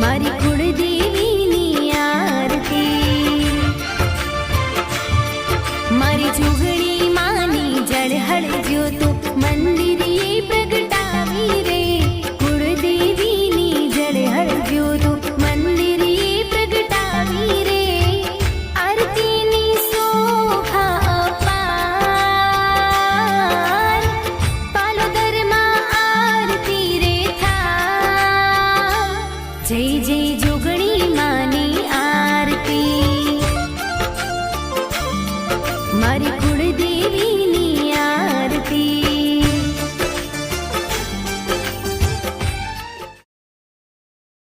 મારી કુળદેવીની આરતી, મારી જોગણી માની જળહળ જ્યોતો મંદિરે પ્રગટાવી રે, કુળદેવીની જળહળ જ્યોતો મંદિરે પ્રગટાવી રે, આરતીની શોભા અપાર, પાલોદરમાં આરતી રે થા, જય જય